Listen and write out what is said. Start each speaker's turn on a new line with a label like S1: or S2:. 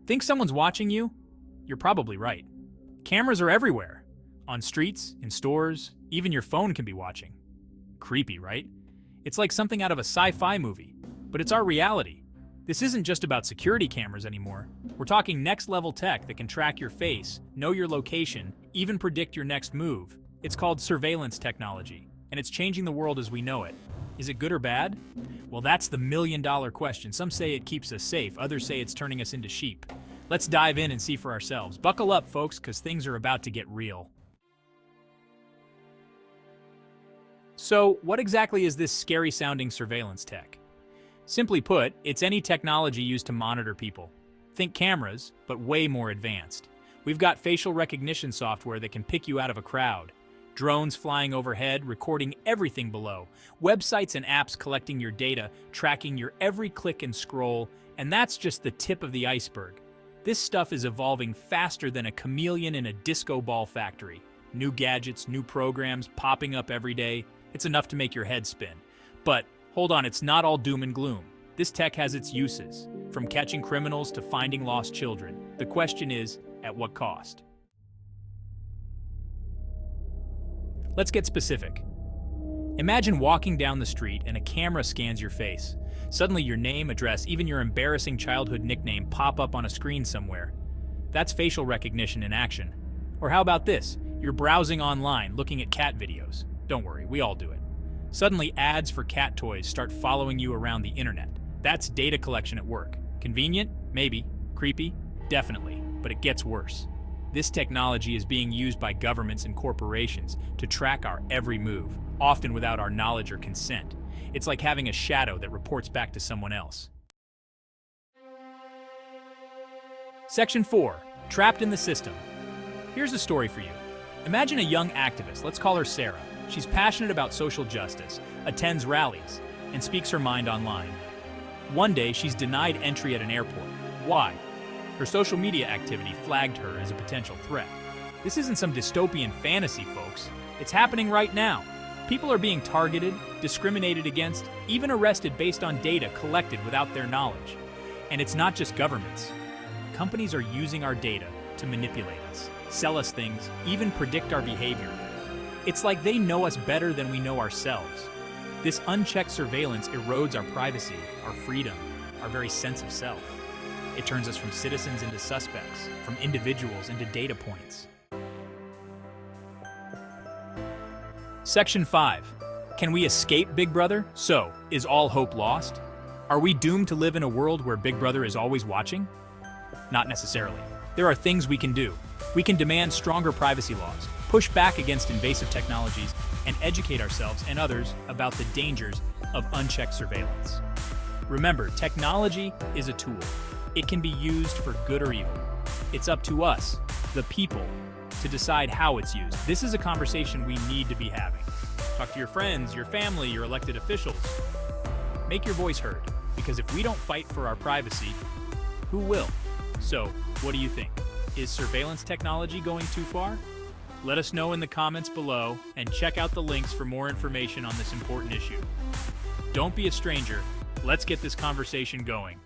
S1: Think someone's watching you? You're probably right. Cameras are everywhere. On streets, in stores, even your phone can be watching. Creepy, right? It's like something out of a sci-fi movie, but it's our reality. This isn't just about security cameras anymore. We're talking next-level tech that can track your face, know your location, even predict your next move. It's called surveillance technology, and it's changing the world as we know it. Is it good or bad? Well, that's the million-dollar question. Some say it keeps us safe, others say it's turning us into sheep. Let's dive in and see for ourselves. Buckle up, folks, because things are about to get real. So, what exactly is this scary-sounding surveillance tech? Simply put, it's any technology used to monitor people. Think cameras, but way more advanced. We've got facial recognition software that can pick you out of a crowd, drones flying overhead, recording everything below, websites and apps collecting your data, tracking your every click and scroll, and that's just the tip of the iceberg. This stuff is evolving faster than a chameleon in a disco ball factory. New gadgets, new programs popping up every day. It's enough to make your head spin. But hold on, it's not all doom and gloom. This tech has its uses, from catching criminals to finding lost children. The question is, at what cost? Let's get specific. Imagine walking down the street and a camera scans your face. Suddenly your name, address, even your embarrassing childhood nickname pop up on a screen somewhere. That's facial recognition in action. Or how about this? You're browsing online, looking at cat videos. Don't worry, we all do it. Suddenly ads for cat toys start following you around the internet. That's data collection at work. Convenient? Maybe. Creepy? Definitely. But it gets worse. This technology is being used by governments and corporations to track our every move, often without our knowledge or consent. It's like having a shadow that reports back to someone else. Section 4. Trapped in the system. Here's a story for you. Imagine a young activist, let's call her Sarah. She's passionate about social justice, attends rallies, and speaks her mind online. One day, she's denied entry at an airport. Why? Her social media activity flagged her as a potential threat. This isn't some dystopian fantasy, folks. It's happening right now. People are being targeted, discriminated against, even arrested based on data collected without their knowledge. And it's not just governments. Companies are using our data to manipulate us, sell us things, even predict our behavior. It's like they know us better than we know ourselves. This unchecked surveillance erodes our privacy, our freedom, our very sense of self. It turns us from citizens into suspects, from individuals into data points. Section 5. Can we escape Big Brother? So, is all hope lost? Are we doomed to live in a world where Big Brother is always watching? Not necessarily. There are things we can do. We can demand stronger privacy laws, push back against invasive technologies, and educate ourselves and others about the dangers of unchecked surveillance. Remember, technology is a tool. It can be used for good or evil. It's up to us, the people, to decide how it's used. This is a conversation we need to be having. Talk to your friends, your family, your elected officials. Make your voice heard, because if we don't fight for our privacy, who will? So, what do you think? Is surveillance technology going too far? Let us know in the comments below, and check out the links for more information on this important issue. Don't be a stranger. Let's get this conversation going.